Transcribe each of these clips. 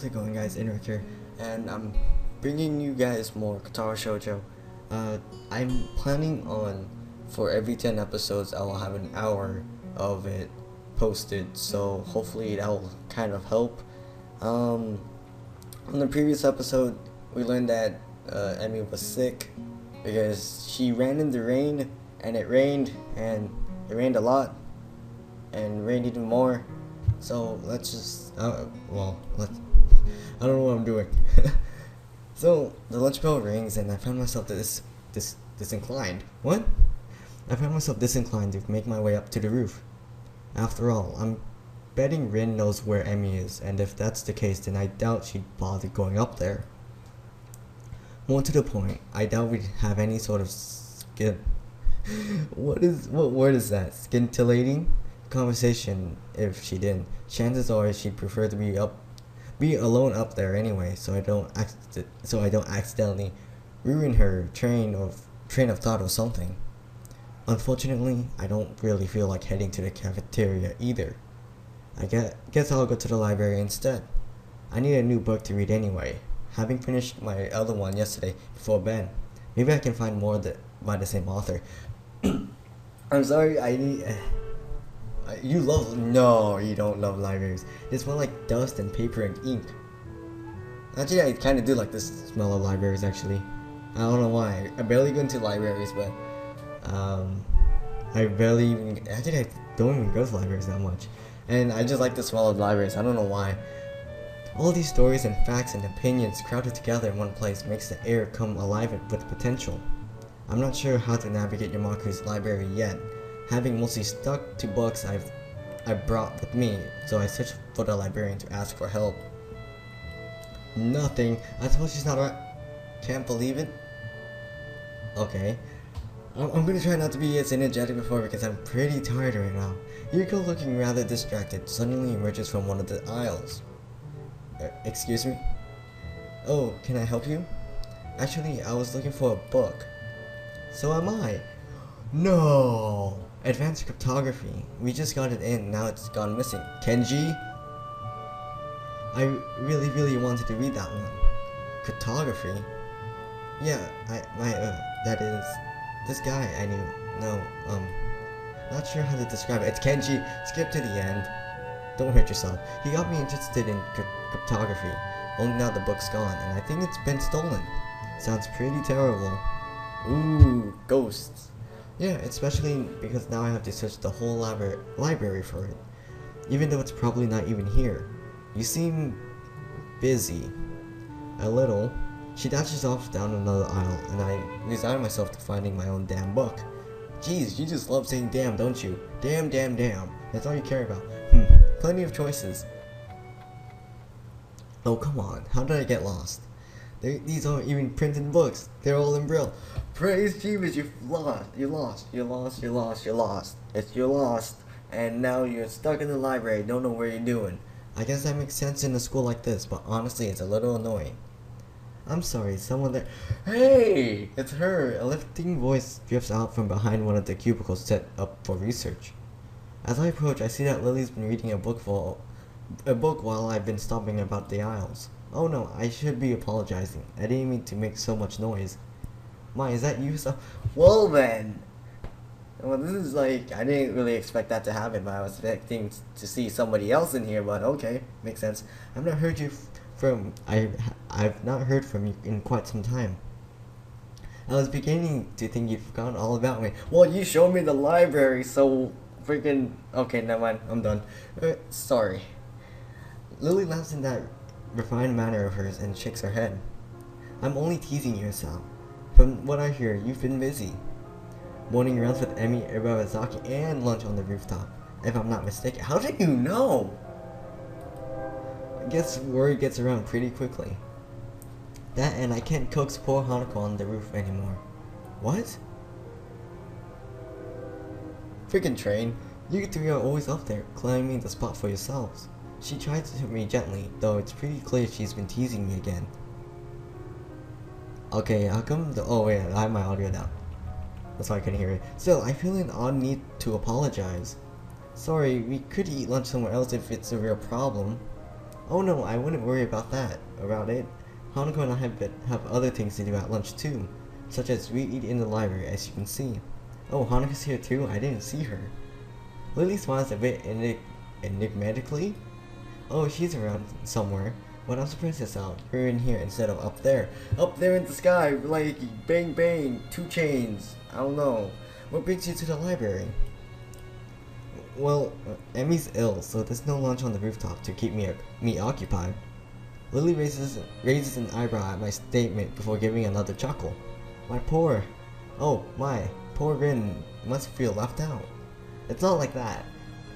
it going, guys? Inric here, and I'm bringing you guys more Katawa Shoujo. I'm planning on, for every 10 episodes, I will have an hour of it posted, so hopefully that will kind of help. On the previous episode, we learned that Emmy was sick because she ran in the rain, and it rained a lot, and rained even more. So let's just, I don't know what I'm doing. So the lunch bell rings, and I found myself disinclined. What? I found myself disinclined to make my way up to the roof. After all, I'm betting Rin knows where Emmy is, and if that's the case, then I doubt she'd bother going up there. More to the point, I doubt we'd have any sort of skin. What word is that? Scintillating conversation if she didn't. Chances are she'd prefer to be alone up there anyway, so I don't accidentally ruin her train of thought or something. Unfortunately, I don't really feel like heading to the cafeteria either. I guess I'll go to the library instead. I need a new book to read anyway, having finished my other one yesterday before bed. Maybe I can find more by the same author. I'm sorry, no, you don't love libraries. They smell like dust and paper and ink. Actually, I kind of do like the smell of libraries, actually. I don't know why. I barely go into libraries, but I don't even go to libraries that much. And I just like the smell of libraries. I don't know why. All these stories and facts and opinions crowded together in one place makes the air come alive with potential. I'm not sure how to navigate Yamaku's library yet, having mostly stuck to books I brought with me, so I searched for the librarian to ask for help. Nothing. I suppose she's not right. Can't believe it. Okay. I'm gonna try not to be as energetic before because I'm pretty tired right now. Yuriko, looking rather distracted, suddenly emerges from one of the aisles. Excuse me? Oh, can I help you? Actually, I was looking for a book. So am I. No! Advanced cryptography. We just got it in, now it's gone missing. Kenji? I really wanted to read that one. Cryptography? Yeah, that is... This guy I knew. No, not sure how to describe it. It's Kenji. Skip to the end. Don't hurt yourself. He got me interested in cryptography. Only now the book's gone, and I think it's been stolen. Sounds pretty terrible. Ooh, ghosts. Yeah, especially because now I have to search the whole library for it. Even though it's probably not even here. You seem busy. A little. She dashes off down another aisle, and I resign myself to finding my own damn book. Jeez, you just love saying damn, don't you? Damn, damn, damn. That's all you care about. Plenty of choices. Oh, come on. How did I get lost? These aren't even printed books. They're all in Braille. Praise Jeebus, you're lost. And now you're stuck in the library, don't know where you're doing. I guess that makes sense in a school like this, but honestly, it's a little annoying. I'm sorry, someone there. Hey! It's her! A lifting voice drifts out from behind one of the cubicles set up for research. As I approach, I see that Lily's been reading a book while I've been stomping about the aisles. Oh no, I should be apologizing. I didn't mean to make so much noise. My, is that you? Well then! Well, this is like, I didn't really expect that to happen, but I was expecting to see somebody else in here, but okay, makes sense. I've not heard from you in quite some time. I was beginning to think you'd forgotten all about me. Well, you showed me the library, so freaking... Okay, never mind, I'm done. Sorry. Lily laughs in that refined manner of hers and shakes her head. I'm only teasing you, Hisao. From what I hear, you've been busy. Morning rounds with Emmy, Ibarezaki, and lunch on the rooftop, if I'm not mistaken. How did you know? I guess word gets around pretty quickly. That, and I can't coax poor Hanako on the roof anymore. What? Freaking train. You three are always up there, claiming the spot for yourselves. She tried to hit me gently, though it's pretty clear she's been teasing me again. Okay, how come oh wait, I have my audio down. That's why I couldn't hear it. Still, I feel an odd need to apologize. Sorry, we could eat lunch somewhere else if it's a real problem. Oh no, I wouldn't worry about it. Hanako and I have other things to do at lunch too, such as we eat in the library, as you can see. Oh, Hanako's here too? I didn't see her. Lily smiles a bit enigmatically. Oh, she's around somewhere. But I'm surprised it's out. You're in here instead of up there. Up there in the sky, like bang bang, 2 chains. I don't know. What brings you to the library? Well, Emmy's ill, so there's no lunch on the rooftop to keep me occupied. Lily raises an eyebrow at my statement before giving another chuckle. My poor Rin must feel left out. It's not like that.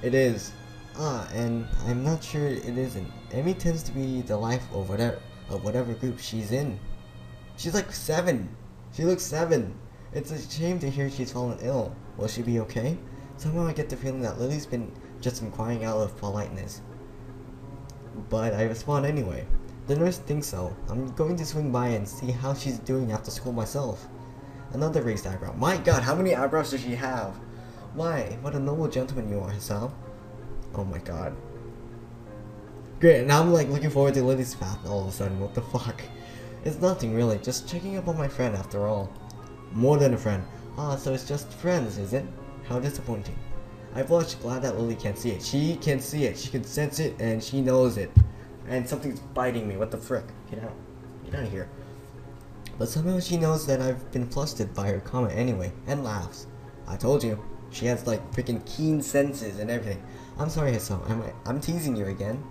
It is. And I'm not sure it isn't. Emmy tends to be the life of whatever group she's in. She's like 7. She looks 7. It's a shame to hear she's fallen ill. Will she be okay? Somehow I get the feeling that Lily's been just inquiring out of politeness. But I respond anyway. The nurse thinks so. I'm going to swing by and see how she's doing after school myself. Another raised eyebrow. My god, how many eyebrows does she have? Why, what a noble gentleman you are, Hisao. Oh my god. Great, now I'm like looking forward to Lily's path all of a sudden. What the fuck? It's nothing really, just checking up on my friend after all. More than a friend. So it's just friends, is it? How disappointing. I blush, glad that Lily can't see it. She can see it, she can sense it, and she knows it. And something's biting me, what the frick? Get out. Get out of here. But somehow she knows that I've been flustered by her comment anyway, and laughs. I told you. She has like freaking keen senses and everything. I'm sorry, Hisao. I'm teasing you again.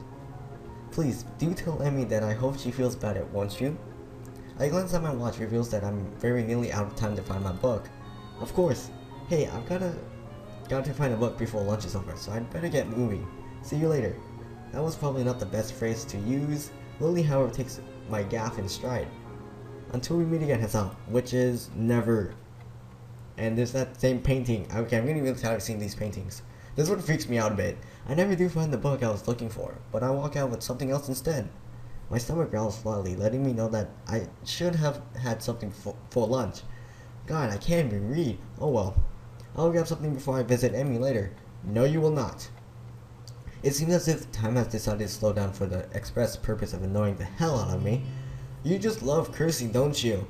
Please, do tell Emmy that I hope she feels better, won't you? I glance at my watch, reveals that I'm very nearly out of time to find my book. Of course. Hey, I've got to find a book before lunch is over, so I'd better get moving. See you later. That was probably not the best phrase to use. Lily, however, takes my gaffe in stride. Until we meet again, Hisao, which is never. And there's that same painting. Okay, I'm getting really tired of seeing these paintings. This one freaks me out a bit. I never do find the book I was looking for, but I walk out with something else instead. My stomach growls slightly, letting me know that I should have had something for lunch. God, I can't even read. Oh well. I'll grab something before I visit Emmy later. No, you will not. It seems as if time has decided to slow down for the express purpose of annoying the hell out of me. You just love cursing, don't you?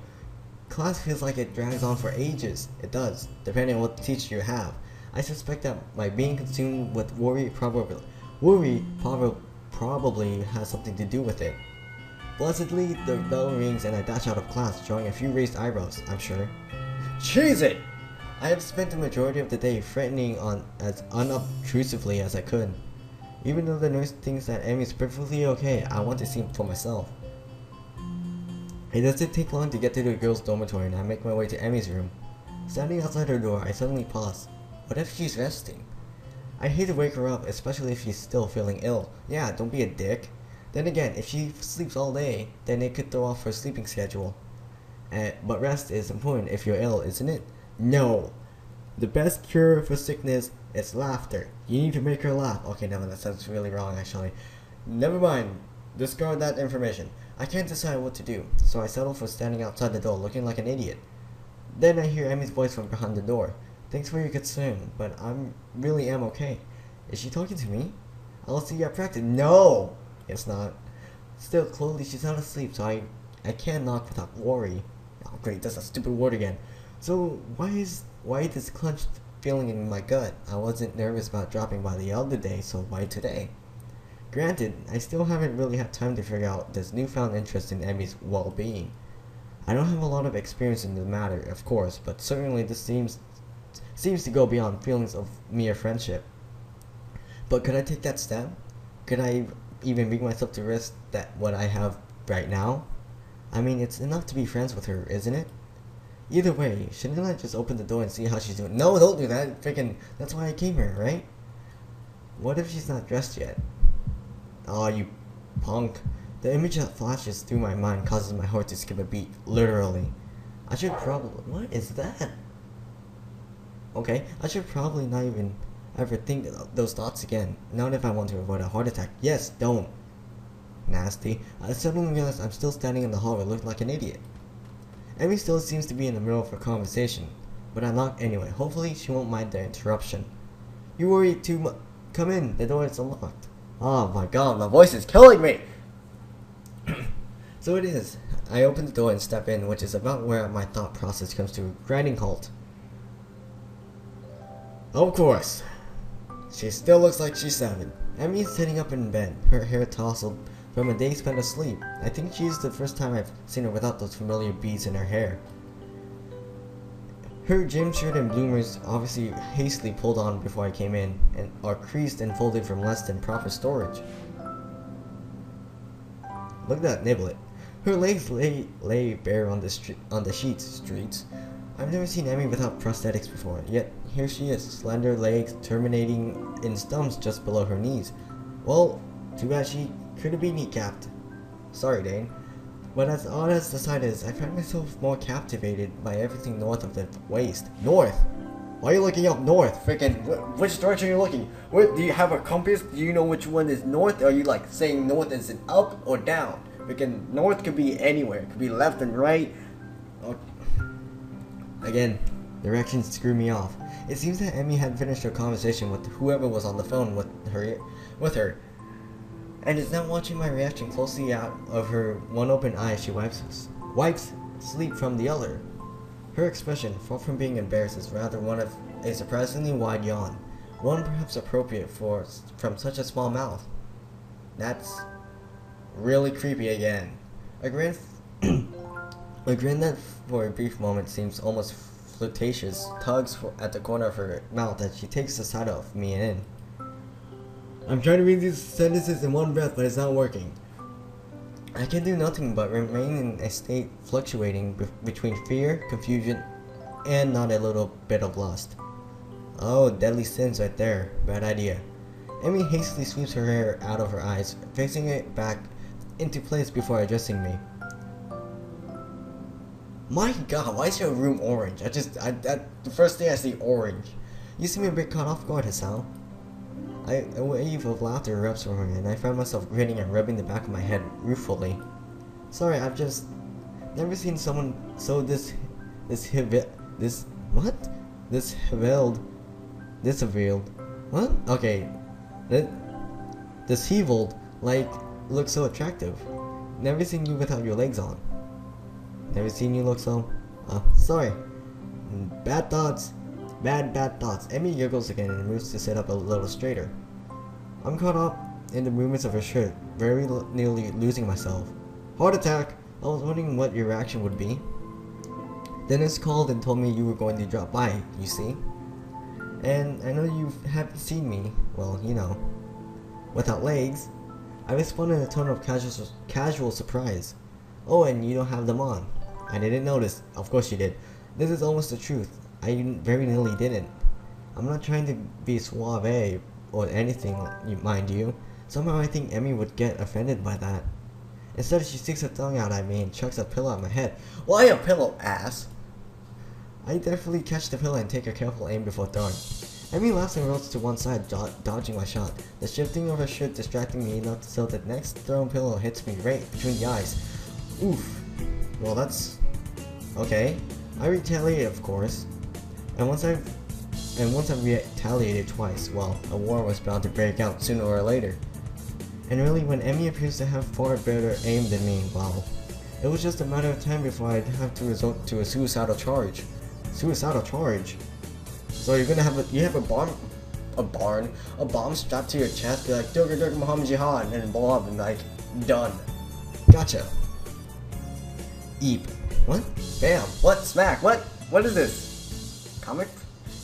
Class feels like it drags on for ages. It does, depending on what teacher you have. I suspect that my being consumed with worry probably has something to do with it. Blessedly, the bell rings and I dash out of class, drawing a few raised eyebrows, I'm sure. Cheese it! I have spent the majority of the day threatening on as unobtrusively as I could. Even though the nurse thinks that Emmy's perfectly okay, I want to see for myself. It doesn't take long to get to the girls' dormitory and I make my way to Emmy's room. Standing outside her door, I suddenly pause. What if she's resting? I hate to wake her up, especially if she's still feeling ill. Yeah, don't be a dick. Then again, if she sleeps all day, then it could throw off her sleeping schedule. But rest is important if you're ill, isn't it? No. The best cure for sickness is laughter. You need to make her laugh. Okay, no, that sounds really wrong actually. Never mind. Discard that information. I can't decide what to do, so I settle for standing outside the door looking like an idiot. Then I hear Emmy's voice from behind the door. Thanks for your concern, but I really am okay. Is she talking to me? I'll see you at practice. No! It's not. Still, clearly she's not asleep, so I can't knock without worry. Oh great, that's a stupid word again. So why this clenched feeling in my gut? I wasn't nervous about dropping by the other day, so why today? Granted, I still haven't really had time to figure out this newfound interest in Emmy's well-being. I don't have a lot of experience in the matter, of course, but certainly this seems to go beyond feelings of mere friendship. But could I take that step? Could I even bring myself to risk that what I have right now? I mean, it's enough to be friends with her, isn't it? Either way, shouldn't I just open the door and see how she's doing? No, don't do that. Freaking, that's why I came here, right? What if she's not dressed yet? Aw, you punk. The image that flashes through my mind causes my heart to skip a beat, literally. I should probably... What is that? Okay, I should probably not even ever think those thoughts again. Not if I want to avoid a heart attack. Yes, don't. Nasty. I suddenly realize I'm still standing in the hallway looking like an idiot. Emmy still seems to be in the middle of her conversation, but I knock anyway. Hopefully she won't mind the interruption. You worry too much. Come in, the door is unlocked. Oh my god, my voice is killing me! So it is. I open the door and step in, which is about where my thought process comes to a grinding halt. Of course. She still looks like she's 7. Emmy is sitting up in bed, her hair tousled from a day spent asleep. I think she's the first time I've seen her without those familiar beads in her hair. Her gym shirt and bloomers, obviously hastily pulled on before I came in, and are creased and folded from less than proper storage. Look at that niblet. Her legs lay bare on the streets. I've never seen Emmy without prosthetics before, yet here she is, slender legs terminating in stumps just below her knees. Well, too bad she couldn't be kneecapped. Sorry, Dane. But as odd as the sight is, I find myself more captivated by everything north of the waist. North? Why are you looking up north? Freaking, which direction are you looking? What, do you have a compass? Do you know which one is north? Are you like saying north is it up or down? Freaking, north could be anywhere. It could be left and right. Oh. Again, directions screw me off. It seems that Emmy had finished her conversation with whoever was on the phone with her, and is now watching my reaction closely out of her one open eye as she wipes sleep from the other. Her expression, far from being embarrassed, is rather one of a surprisingly wide yawn, one perhaps appropriate from such a small mouth. That's really creepy again. A grin that for a brief moment seems almost flirtatious tugs at the corner of her mouth as she takes the sight of me in. I'm trying to read these sentences in one breath, but it's not working. I can do nothing but remain in a state fluctuating between fear, confusion, and not a little bit of lust. Oh, deadly sins right there. Bad idea. Emmy hastily sweeps her hair out of her eyes, fixing it back into place before addressing me. My god, why is your room orange? The first thing I see, orange. You seem a bit caught off guard, Hisao. A wave of laughter erupts from her, and I find myself grinning and rubbing the back of my head ruefully. Sorry, I've just never seen someone so disheveled. What? Okay. Disheveled, like, look so attractive. Never seen you without your legs on. Never seen you look so... sorry. Bad thoughts. Bad thoughts. Emmy giggles again and moves to sit up a little straighter. I'm caught up in the movements of her shirt, very nearly losing myself. Heart attack! I was wondering what your reaction would be. Dennis called and told me you were going to drop by, you see. And I know you haven't seen me, well, you know, without legs. I responded in a tone of casual surprise. Oh, and you don't have them on. I didn't notice. Of course you did. This is almost the truth. I very nearly didn't. I'm not trying to be suave or anything, mind you. Somehow I think Emmy would get offended by that. Instead, she sticks her tongue out at me and chucks a pillow at my head. Why a pillow, ass? I definitely catch the pillow and take a careful aim before throwing. Emmy laughs and rolls to one side, dodging my shot. The shifting of her shirt distracting me enough so the next thrown pillow hits me right between the eyes. Oof. Well, that's... okay. I retaliate, of course. And once I've retaliated twice, well, a war was bound to break out sooner or later. And really, when Emmy appears to have far better aim than me, well, it was just a matter of time before I'd have to resort to a suicidal charge. Suicidal charge? So you're gonna have a bomb strapped to your chest, be like, Durga Muhammad Jihad, and then blow up and like, done. Gotcha. Eep. What? Bam. What? Smack. What? What is this? Comic?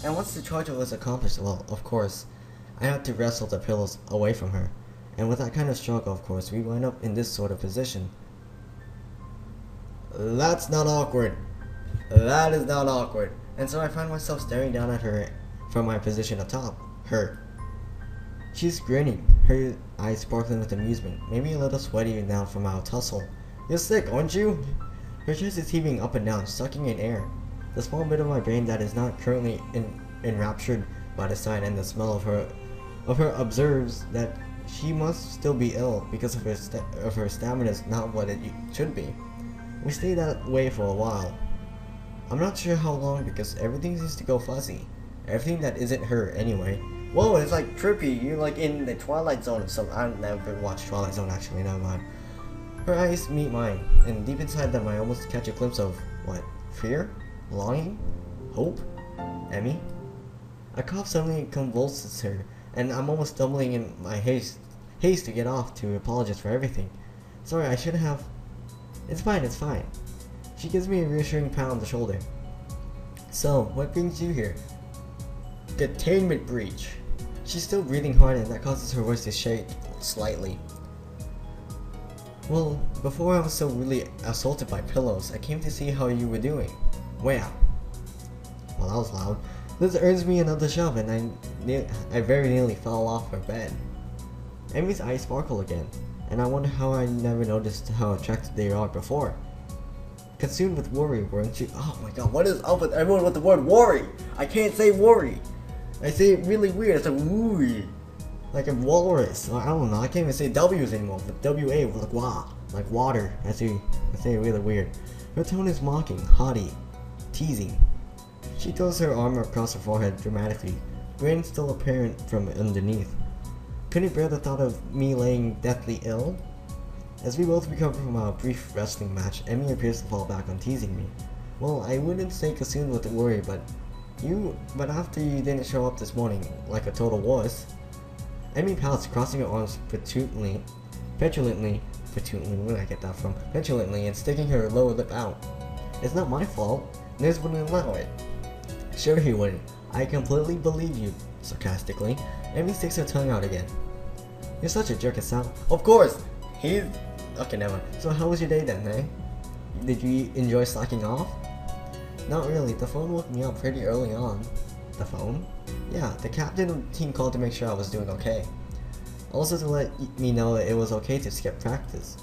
And once the charge was accomplished, well, of course, I had to wrestle the pillows away from her. And with that kind of struggle, of course, we wind up in this sort of position. That's not awkward. That is not awkward. And so I find myself staring down at her from my position atop her. She's grinning, her eyes sparkling with amusement, maybe a little sweaty now from our tussle. You're sick, aren't you? Her chest is heaving up and down, sucking in air. The small bit of my brain that is not currently enraptured by the sight and the smell of her observes that she must still be ill because of her stamina is not what it should be. We stay that way for a while. I'm not sure how long because everything seems to go fuzzy. Everything that isn't her, anyway. Whoa, it's like trippy. You're like in the Twilight Zone. So I've never watched Twilight Zone actually. Never mind. Her eyes meet mine, and deep inside them, I almost catch a glimpse of what? Fear, longing, hope. Emmy. A cough suddenly convulses her, and I'm almost stumbling in my haste to get off to apologize for everything. Sorry, I should have. It's fine, it's fine. She gives me a reassuring pat on the shoulder. So, what brings you here? Detainment breach. She's still breathing hard, and that causes her voice to shake slightly. Well, before I was so really assaulted by pillows, I came to see how you were doing. Wow. Well, that was loud. This earns me another shove, and I very nearly fell off her bed. Emmy's eyes sparkle again, and I wonder how I never noticed how attractive they are before. Consumed with worry, weren't you? Oh my god, what is up with everyone with the word worry? I can't say worry. I say it really weird. It's like worry. Like a walrus. I don't know, I can't even say W's anymore. But W-A, like wow. Like water. I say it really weird. Her tone is mocking, haughty, teasing. She throws her arm across her forehead dramatically, grin still apparent from underneath. Couldn't bear the thought of me laying deathly ill? As we both recover from our brief wrestling match, Emmy appears to fall back on teasing me. Well, I wouldn't say consumed with worry, but after you didn't show up this morning, like a total wuss. Emmy pouts, crossing her arms petulantly, where did I get that from? Petulantly, and sticking her lower lip out. It's not my fault. Nez wouldn't allow it. Sure he wouldn't. I completely believe you, sarcastically. Emmy sticks her tongue out again. You're such a jerk, Hisao. Of course! Okay, never mind. So how was your day then, eh? Did you enjoy slacking off? Not really. The phone woke me up pretty early on. The phone? Yeah, the captain of the team called to make sure I was doing okay. Also to let me know that it was okay to skip practice.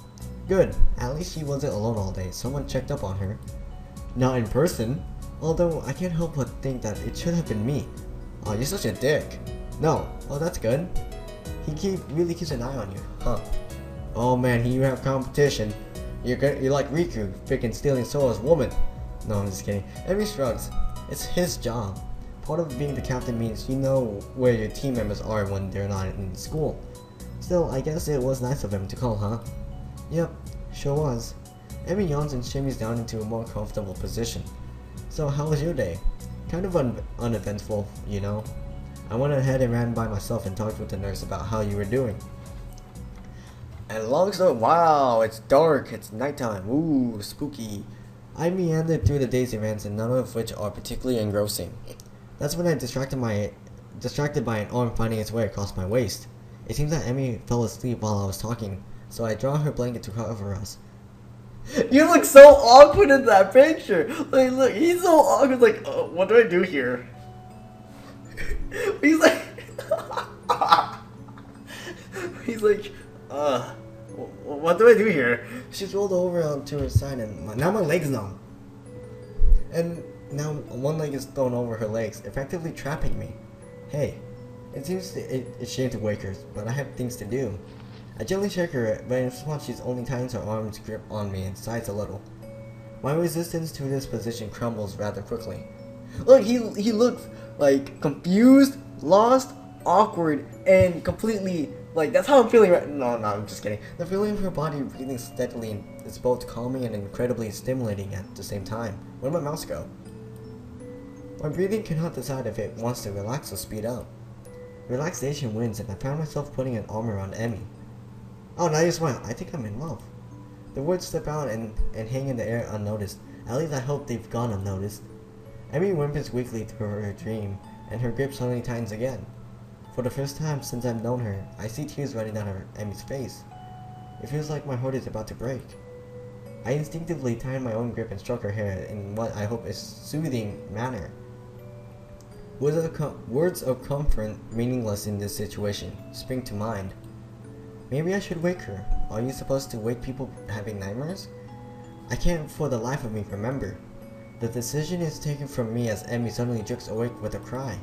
Good. At least she wasn't alone all day. Someone checked up on her. Not in person. Although, I can't help but think that it should have been me. Oh, you're such a dick. No. Oh, that's good. He really keeps an eye on you, huh? Oh man, here you have competition. You're like Riku, freaking stealing Sora's woman. No, I'm just kidding. Emmy shrugs. It's his job. Part of being the captain means you know where your team members are when they're not in school. Still, I guess it was nice of him to call, huh? Yep, sure was. Emmy yawns and shimmies down into a more comfortable position. So, how was your day? Kind of uneventful, you know. I went ahead and ran by myself and talked with the nurse about how you were doing. And long story, wow, it's dark, it's nighttime, ooh, spooky. I meandered through the day's events, and none of which are particularly engrossing. That's when I distracted by an arm finding its way across my waist. It seems that Emmy fell asleep while I was talking, so I draw her blanket to cover us. You look so awkward in that picture. Like, look, he's so awkward. Like, what do I do here? He's like, what do I do here? She's rolled over onto her side, and now my leg's numb. And now one leg is thrown over her legs, effectively trapping me. Hey, it seems it's shame to wake her, but I have things to do. I gently shake her, but in response she only tightens her arms grip on me and sighs a little. My resistance to this position crumbles rather quickly. Look, he looks like confused, lost, awkward, and completely like that's how I'm feeling right now. No, I'm just kidding. The feeling of her body breathing steadily is both calming and incredibly stimulating at the same time. Where'd my mouse go? My breathing cannot decide if it wants to relax or speed up. Relaxation wins, and I found myself putting an arm around Emmy. Oh, now you smile. I think I'm in love. The words slip out and hang in the air unnoticed. At least I hope they've gone unnoticed. Emmy whimpers weakly through her dream, and her grip suddenly tightens again. For the first time since I've known her, I see tears running down Emmy's face. It feels like my heart is about to break. I instinctively tighten my own grip and stroke her hair in what I hope is soothing manner. Words of comfort, meaningless in this situation, spring to mind. Maybe I should wake her. Are you supposed to wake people having nightmares? I can't for the life of me remember. The decision is taken from me as Emmy suddenly jerks awake with a cry.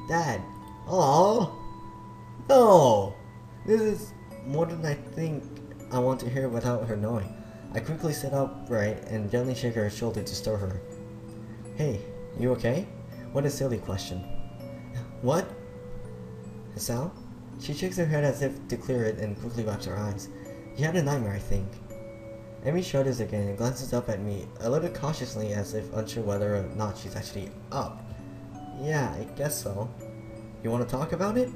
Dad! Oh no! This is more than I think I want to hear without her knowing. I quickly sit upright and gently shake her shoulder to stir her. Hey, you okay? What a silly question. What? Hisao? She shakes her head as if to clear it and quickly wipes her eyes. You had a nightmare, I think. Emi shudders again and glances up at me, a little cautiously as if unsure whether or not she's actually up. Yeah, I guess so. You want to talk about it?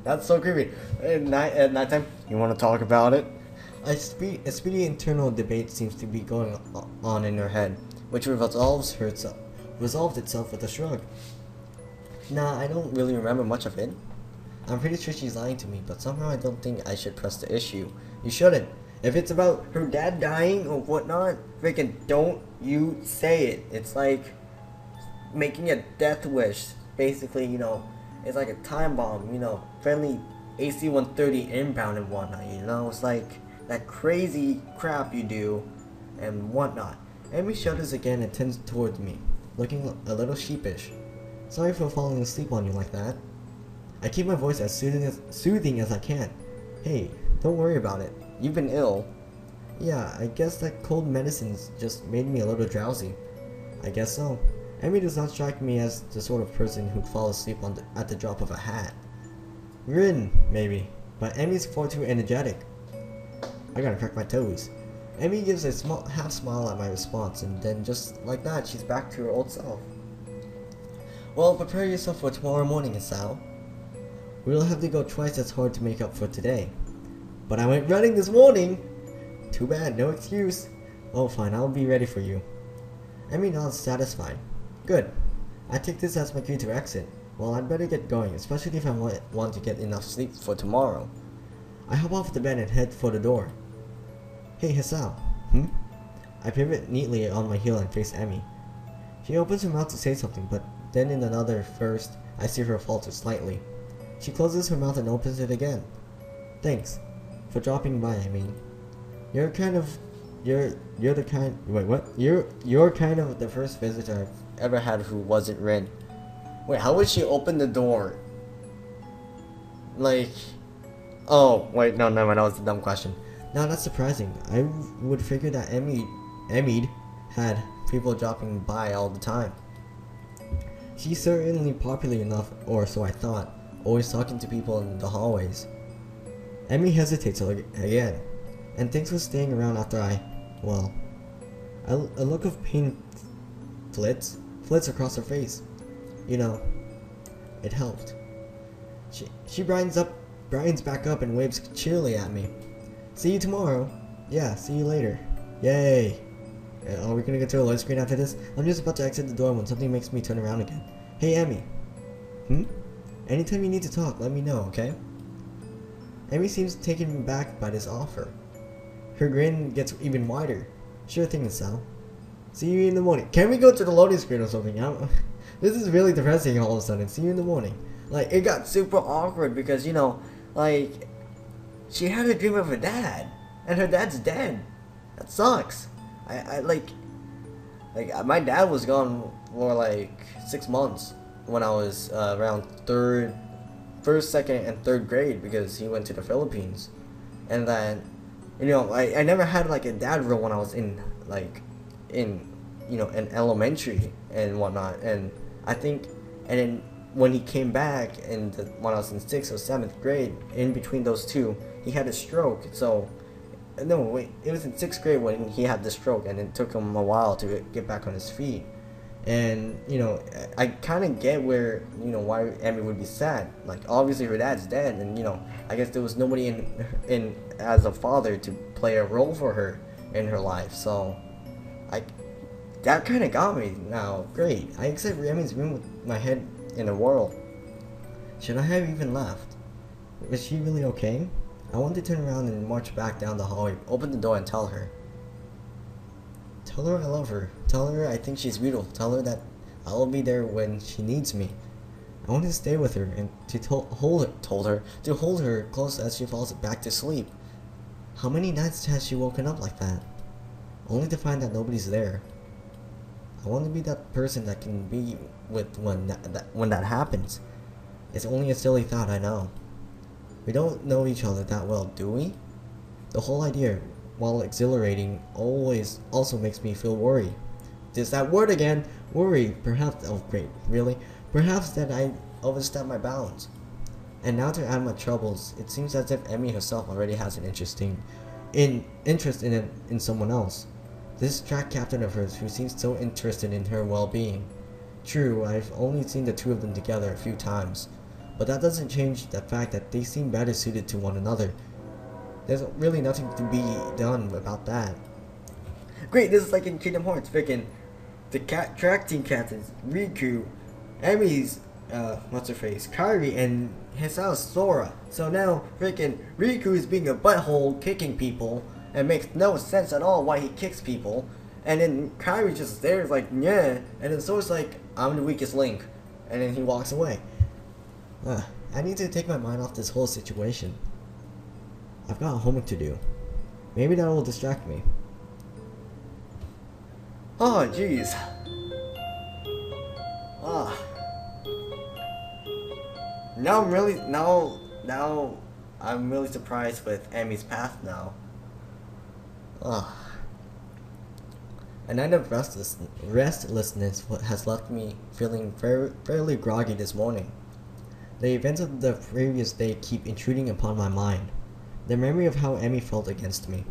That's so creepy. At nighttime, you want to talk about it? A speedy internal debate seems to be going on in her head, which resolved itself with a shrug. Nah, I don't really remember much of it. I'm pretty sure she's lying to me, but somehow I don't think I should press the issue. You shouldn't. If it's about her dad dying or whatnot, freaking don't you say it. It's like making a death wish. Basically, you know, it's like a time bomb, you know, friendly AC-130 inbound and whatnot, you know? It's like that crazy crap you do and whatnot. Amy shudders again and turns towards me, looking a little sheepish. Sorry for falling asleep on you like that. I keep my voice as soothing as I can. Hey, don't worry about it. You've been ill. Yeah, I guess that cold medicine's just made me a little drowsy. I guess so. Amy does not strike me as the sort of person who'd fall asleep at the drop of a hat. Rin, maybe, but Emmy's far too energetic. I gotta crack my toes. Emmy gives a small half smile at my response, and then just like that, she's back to her old self. Well, prepare yourself for tomorrow morning, Hisao. We'll have to go twice as hard to make up for today. But I went running this morning! Too bad, no excuse. Oh fine, I'll be ready for you. Emmy nods satisfied. Good. I take this as my cue to exit. Well, I'd better get going, especially if I want to get enough sleep for tomorrow. I hop off the bed and head for the door. Hey, Hisao. I pivot neatly on my heel and face Emmy. She opens her mouth to say something, but then in another first, I see her falter slightly. She closes her mouth and opens it again. Thanks. For dropping by, I mean. You're the kind of the first visitor I've ever had who wasn't Rin. Wait, how would she open the door? Like, oh, wait, no, that was a dumb question. Now that's surprising. I would figure that Emmy had people dropping by all the time. She's certainly popular enough, or so I thought, always talking to people in the hallways. Emmy hesitates again, and thanks for staying around after a look of pain flits across her face. You know, it helped. She brightens back up and waves cheerily at me. See you tomorrow. Yeah, see you later. Yay. Are we gonna get to a load screen after this? I'm just about to exit the door when something makes me turn around again. Hey, Emmy. Anytime you need to talk, let me know, okay? Emmy seems taken aback by this offer. Her grin gets even wider. Sure thing, Sal. See you in the morning. Can we go to the loading screen or something? This is really depressing all of a sudden. See you in the morning. Like, it got super awkward because, you know, like, she had a dream of her dad, and her dad's dead. That sucks. My dad was gone for like 6 months when I was around first, second, and third grade because he went to the Philippines, and then, you know, I never had like a dad role when I was in elementary and whatnot, and I think, and then when he came back when I was in 6th or 7th grade, in between those two, he had a stroke. So, no, wait, it was in 6th grade when he had the stroke, and it took him a while to get back on his feet. And, you know, I kind of get where, you know, why Emmy would be sad. Like, obviously her dad's dead, and, you know, I guess there was nobody in as a father to play a role for her in her life. So, that kind of got me now. Great. I accept Emmy's room with my head in a whirl. Should I have even left? Was she really okay? I want to turn around and march back down the hallway, open the door, and tell her. Tell her I love her. Tell her I think she's beautiful. Tell her that I'll be there when she needs me. I want to stay with her and to hold her close as she falls back to sleep. How many nights has she woken up like that? Only to find that nobody's there. I want to be that person that can be with when that happens. It's only a silly thought, I know. We don't know each other that well, do we? The whole idea, while exhilarating, also makes me feel worried. There's that word again, worry. Perhaps, oh great, really? Perhaps that I overstepped my bounds. And now to add my troubles, it seems as if Emmy herself already has an interest in someone else. This track captain of hers who seems so interested in her well-being. True, I've only seen the two of them together a few times, but that doesn't change the fact that they seem better suited to one another. There's really nothing to be done about that. Great, this is like in Kingdom Hearts, freaking the track team captains, Riku, Emmy's, what's her face, Kairi, and Hisao Sora. So now, freaking Riku is being a butthole kicking people, and makes no sense at all why he kicks people. And then Kairi just there like, yeah, and then Sora's like, I'm the weakest link. And then he walks away. I need to take my mind off this whole situation. I've got homework to do. Maybe that will distract me. Oh, jeez. Now I'm really surprised with Emmy's path now. A night of restlessness has left me feeling fairly groggy this morning. The events of the previous day keep intruding upon my mind. The memory of how Emmy felt against me.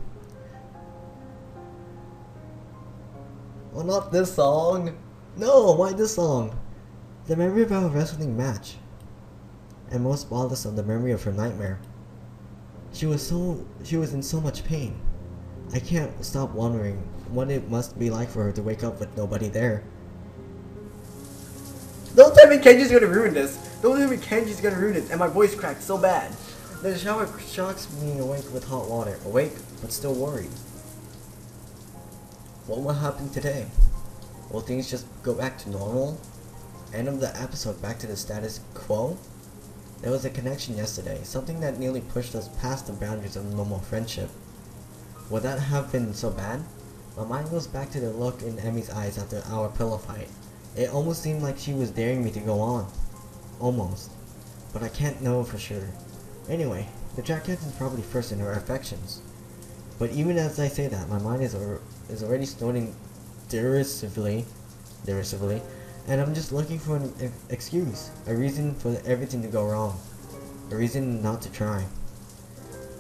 Well, not this song! No, why this song? The memory of our wrestling match. And most bothersome, the memory of her nightmare. She was in so much pain. I can't stop wondering what it must be like for her to wake up with nobody there. Don't tell me Kenji's gonna ruin this! Don't tell me Kenji's gonna ruin it, and my voice cracked so bad. The shower shocks me awake with hot water. Awake, but still worried. What will happen today? Will things just go back to normal? End of the episode, back to the status quo? There was a connection yesterday, something that nearly pushed us past the boundaries of normal friendship. Would that have been so bad? My mind goes back to the look in Emmy's eyes after our pillow fight. It almost seemed like she was daring me to go on. Almost. But I can't know for sure. Anyway, the track captain's probably first in her affections. But even as I say that, my mind is already snorting derisively, and I'm just looking for an excuse, a reason for everything to go wrong, a reason not to try.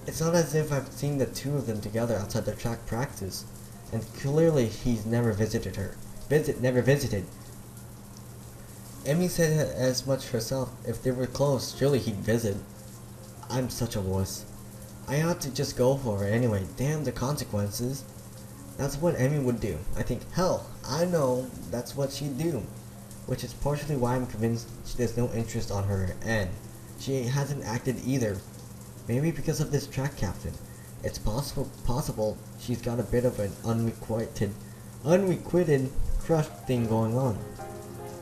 It's not as if I've seen the two of them together outside their track practice, and clearly he's never visited her. Never visited. Emmy said as much herself. If they were close, surely he'd visit. I'm such a wuss. I ought to just go for her anyway. Damn the consequences. That's what Emmy would do. I think, hell, I know that's what she'd do. Which is partially why I'm convinced there's no interest on her end. She hasn't acted either. Maybe because of this track captain. It's possible she's got a bit of an unrequited crush thing going on.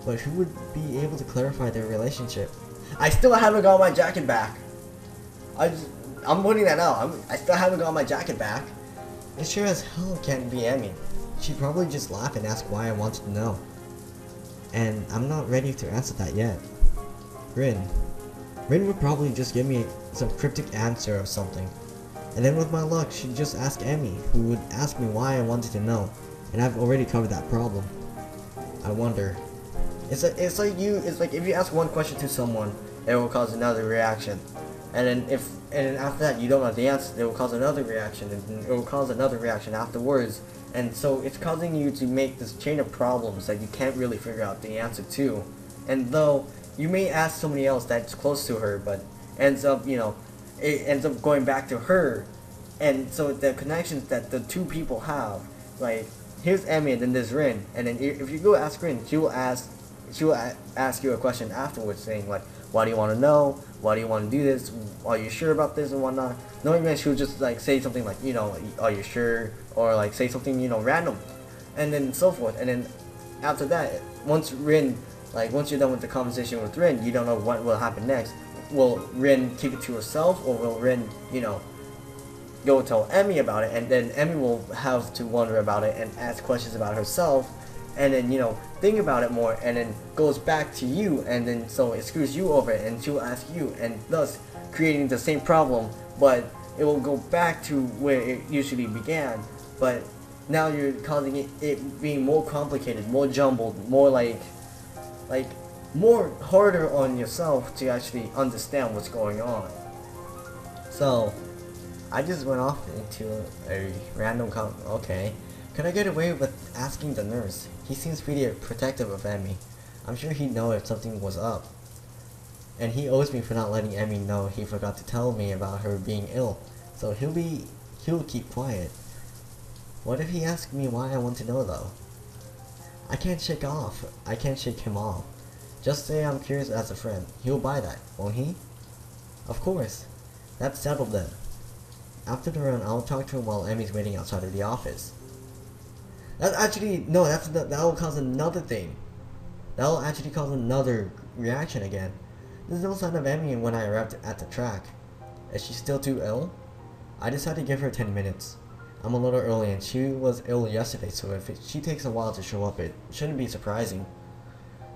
But who would be able to clarify their relationship? I still haven't got my jacket back. I'm putting that out. I still haven't got my jacket back. It sure as hell can't be Emmy. She'd probably just laugh and ask why I wanted to know. And I'm not ready to answer that yet. Rin would probably just give me some cryptic answer or something. And then with my luck, she'd just ask Emmy, who would ask me why I wanted to know. And I've already covered that problem. I wonder. It's like if you ask one question to someone, it will cause another reaction. And then after that you don't know the answer, it will cause another reaction, and it will cause another reaction afterwards. And so it's causing you to make this chain of problems that you can't really figure out the answer to. And though you may ask somebody else that's close to her, but ends up, it ends up going back to her. And so the connections that the two people have, like, here's Emmy and then there's Rin, and then if you go ask Rin, she will ask you a question afterwards saying like, why do you want to know? Why do you want to do this? Are you sure about this and whatnot? Knowing that she'll just like say something like, are you sure? Or like say something, random. And then so forth. And then after that, once you're done with the conversation with Rin, you don't know what will happen next. Will Rin keep it to herself, or will Rin, go tell Emmy about it, and then Emmy will have to wonder about it and ask questions about herself, and then think about it more, and then goes back to you, and then so it screws you over, and she'll ask you, and thus creating the same problem, but it will go back to where it usually began. But now you're causing it being more complicated, more jumbled, more like more harder on yourself to actually understand what's going on. So, I just went off into a random okay. Could I get away with asking the nurse? He seems pretty protective of Emmy. I'm sure he'd know if something was up. And he owes me for not letting Emmy know he forgot to tell me about her being ill. So he'll keep quiet. What if he asks me why I want to know though? I can't shake him off. Just say I'm curious as a friend. He'll buy that, won't he? Of course. That's settled then. After the run, I'll talk to him while Emmy's waiting outside of the office. That'll cause another thing. That'll actually cause another reaction again. There's no sign of Emmy when I arrived at the track. Is she still too ill? I decided to give her 10 minutes. I'm a little early and she was ill yesterday, so if she takes a while to show up, it shouldn't be surprising.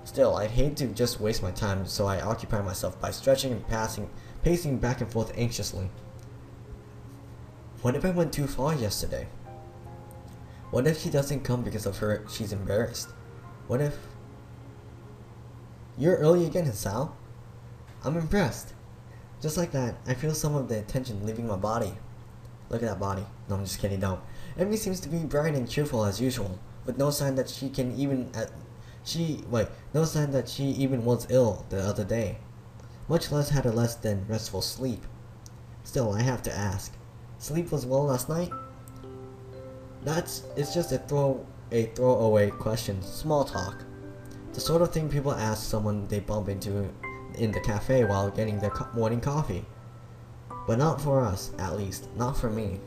Still, I'd hate to just waste my time, so I occupy myself by stretching and pacing back and forth anxiously. What if I went too far yesterday? What if she doesn't come because of her? She's embarrassed. What if... You're early again, Hisao. I'm impressed. Just like that, I feel some of the tension leaving my body. Look at that body. No, I'm just kidding, don't. Emmy seems to be bright and cheerful as usual, with no sign that she even was ill the other day. Much less had a less than restful sleep. Still, I have to ask. Sleep was well last night? It's just a throwaway question, small talk. The sort of thing people ask someone they bump into in the cafe while getting their morning coffee. But not for us, at least, not for me.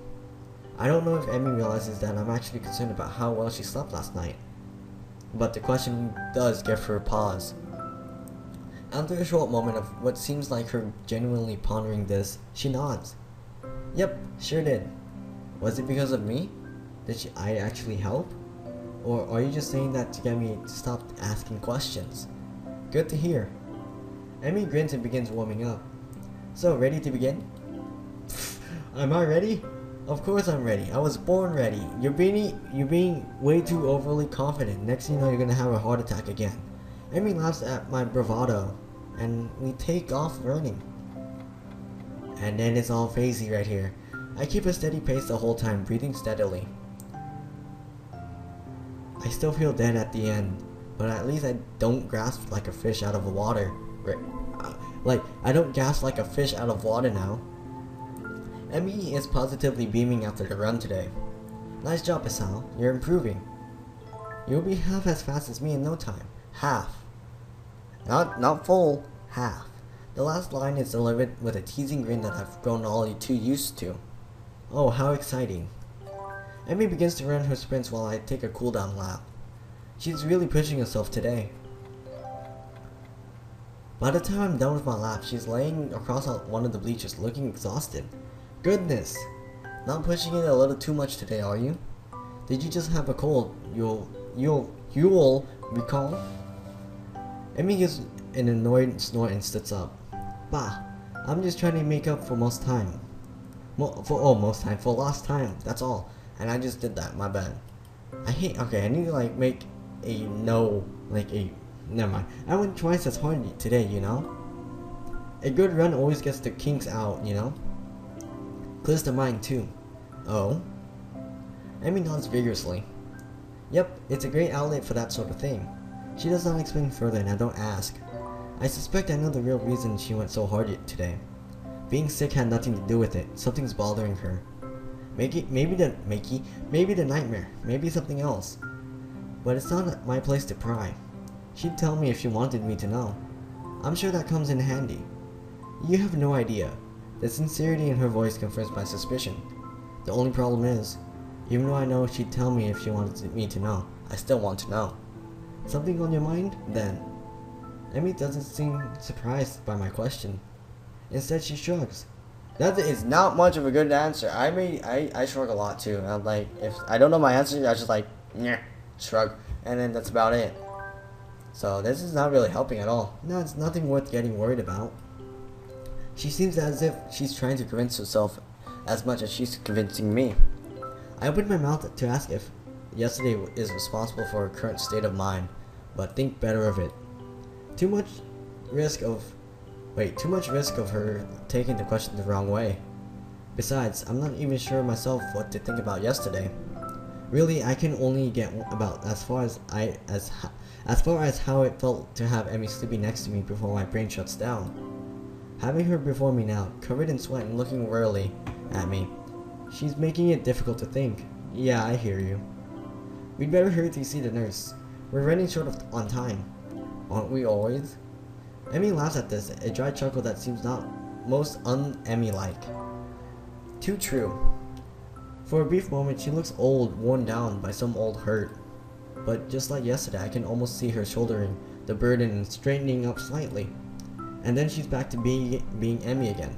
I don't know if Emmy realizes that I'm actually concerned about how well she slept last night. But the question does give her pause. After a short moment of what seems like her genuinely pondering this, she nods. Yep, sure did. Was it because of me? Did I actually help? Or are you just saying that to get me to stop asking questions? Good to hear. Emmy grins and begins warming up. So, ready to begin? Am I ready? Of course I'm ready. I was born ready. You're being way too overly confident. Next thing you know, you're gonna have a heart attack again. Emmy laughs at my bravado, and we take off running. And then it's all phasey right here. I keep a steady pace the whole time, breathing steadily. I still feel dead at the end, but at least I don't grasp like a fish out of the water. I don't gasp like a fish out of water now. Emmy is positively beaming after the run today. Nice job, Hisao. You're improving. You'll be half as fast as me in no time. Half. Not full. Half. The last line is delivered with a teasing grin that I've grown all too used to. Oh, how exciting. Emmy begins to run her sprints while I take a cool-down lap. She's really pushing herself today. By the time I'm done with my lap, she's laying across one of the bleachers, looking exhausted. Goodness! Not pushing it a little too much today, are you? Did you just have a cold? You'll recall? Emmy gives an annoyed snort and sits up. Bah! I'm just trying to make up for lost time. For lost time, that's all. And I just did that, my bad. I need to make never mind. I went twice as hard today, you know? A good run always gets the kinks out, you know? Clears the mind too. Oh? Emmy nods vigorously. Yep, it's a great outlet for that sort of thing. She does not explain further and I don't ask. I suspect I know the real reason she went so hard today. Being sick had nothing to do with it. Something's bothering her. Maybe the nightmare. Maybe something else. But it's not my place to pry. She'd tell me if she wanted me to know. I'm sure that comes in handy. You have no idea. The sincerity in her voice confirms my suspicion. The only problem is, even though I know she'd tell me if she wanted me to know, I still want to know. Something on your mind? Then. Emmy doesn't seem surprised by my question. Instead, she shrugs. That is not much of a good answer. I shrug a lot too. I'm like, if I don't know my answer, I just yeah, shrug, and then that's about it. So this is not really helping at all. No, it's nothing worth getting worried about. She seems as if she's trying to convince herself as much as she's convincing me. I opened my mouth to ask if yesterday is responsible for her current state of mind, but think better of it. Too much risk of her taking the question the wrong way. Besides, I'm not even sure myself what to think about yesterday. Really, I can only get about as far as how it felt to have Emmy sleeping next to me before my brain shuts down. Having her before me now, covered in sweat and looking wearily at me, she's making it difficult to think. Yeah, I hear you. We'd better hurry to see the nurse. We're running short on time. Aren't we always? Emmy laughs at this, a dry chuckle that seems not most un-Emmy-like. Too true. For a brief moment, she looks old, worn down by some old hurt. But just like yesterday, I can almost see her shouldering the burden and straightening up slightly. And then she's back to being Emmy again.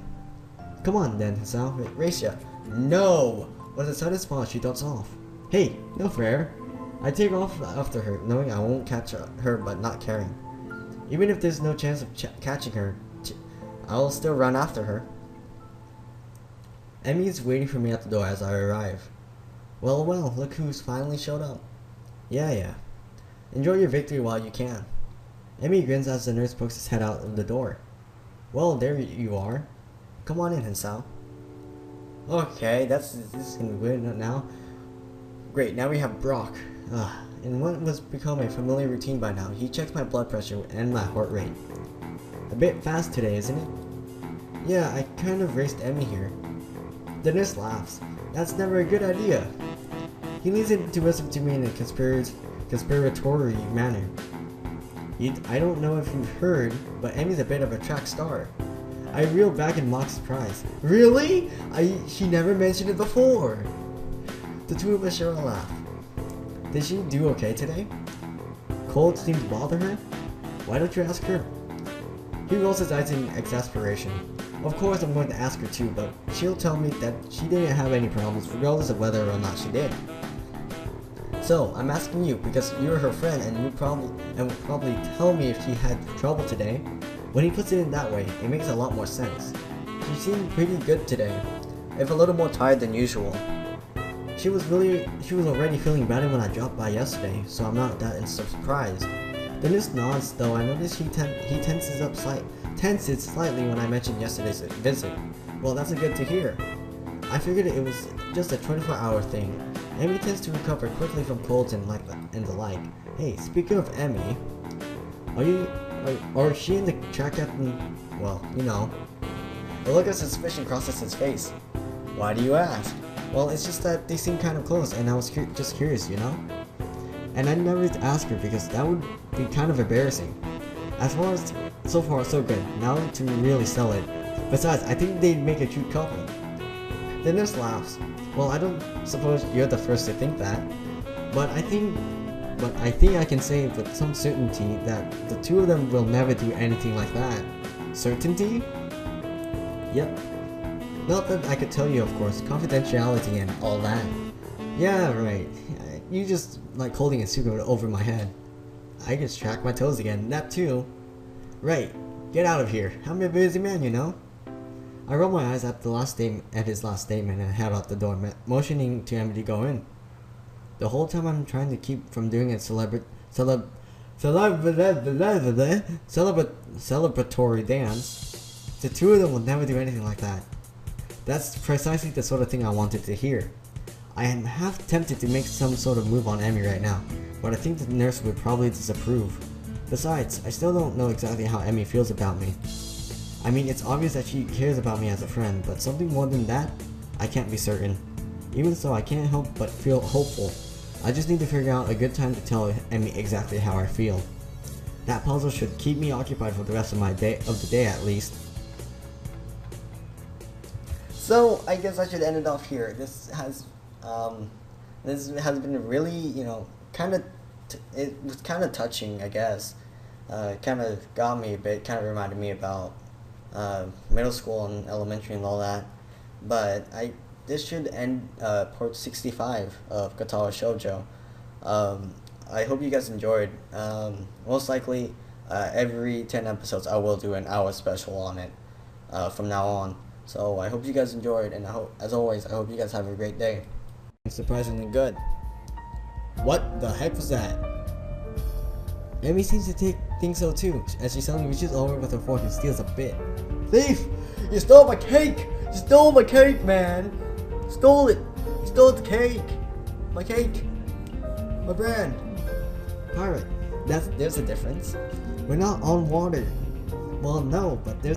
Come on then, Hisao, race ya. No! With a sudden smile, she darts off. Hey, no fair. I take off after her, knowing I won't catch her but not caring. Even if there's no chance of catching her, I'll still run after her. Emmy is waiting for me at the door as I arrive. Well, look who's finally showed up. Yeah. Enjoy your victory while you can. Emmy grins as the nurse pokes his head out of the door. Well, there you are. Come on in, Hisao. Okay, this is gonna be weird now. Great, now we have Brock. In what was become a familiar routine by now, he checks my blood pressure and my heart rate. A bit fast today, isn't it? Yeah, I kind of raced Emmy here. The nurse laughs. That's never a good idea. He leans in to whisper to me in a conspiratory manner. I don't know if you've heard, but Emmy's a bit of a track star. I reel back in mock surprise. Really? She never mentioned it before. The two of us share a laugh. Did she do okay today? Cold seemed to bother her? Why don't you ask her? He rolls his eyes in exasperation. Of course I'm going to ask her too, but she'll tell me that she didn't have any problems regardless of whether or not she did. So, I'm asking you because you're her friend and would probably tell me if she had trouble today. When he puts it in that way, it makes a lot more sense. She seemed pretty good today, if a little more tired than usual. She was already feeling better when I dropped by yesterday, so I'm not that surprised. The nurse nods, though I notice he tenses slightly when I mentioned yesterday's visit. Well, that's good to hear. I figured it was just a 24-hour thing. Emmy tends to recover quickly from colds and the like. Hey, speaking of Emmy, are she in the track captain? Well, you know. The look of suspicion crosses his face. Why do you ask? Well, it's just that they seem kind of close, and I was just curious, you know? And I never asked her because that would be kind of embarrassing. As far as so far, so good. Now to really sell it. Besides, I think they'd make a cute couple. The nurse laughs. Well, I don't suppose you're the first to think that, but I think I can say with some certainty that the two of them will never do anything like that. Certainty? Yep. Not that I could tell you, of course, confidentiality and all that. Yeah, right. You just like holding a secret over my head. I just track my toes again, that too. Right, get out of here. I'm a busy man, you know. I roll my eyes at his last statement and head out the door, motioning to Emily to go in. The whole time I'm trying to keep from doing a celebratory dance. The two of them will never do anything like that. That's precisely the sort of thing I wanted to hear. I am half tempted to make some sort of move on Emmy right now, but I think the nurse would probably disapprove. Besides, I still don't know exactly how Emmy feels about me. I mean, it's obvious that she cares about me as a friend, but something more than that, I can't be certain. Even so, I can't help but feel hopeful. I just need to figure out a good time to tell Emmy exactly how I feel. That puzzle should keep me occupied for the rest of the day at least. So, I guess I should end it off here. This has been really, it was kind of touching, I guess. Kind of got me a bit, kind of reminded me about middle school and elementary and all that. But this should end part 65 of Katawa Shoujo. I hope you guys enjoyed. Most likely, every 10 episodes I will do an hour special on it from now on. So I hope you guys enjoyed, and as always, I hope you guys have a great day. Surprisingly good. What the heck was that? Amy seems to think so too, as she suddenly reaches over with her fork and steals a bit. Thief! You stole my cake! You stole my cake, man! Stole it! You stole the cake! My cake! My brand! Pirate, there's a difference. We're not on water. Well, no, but there's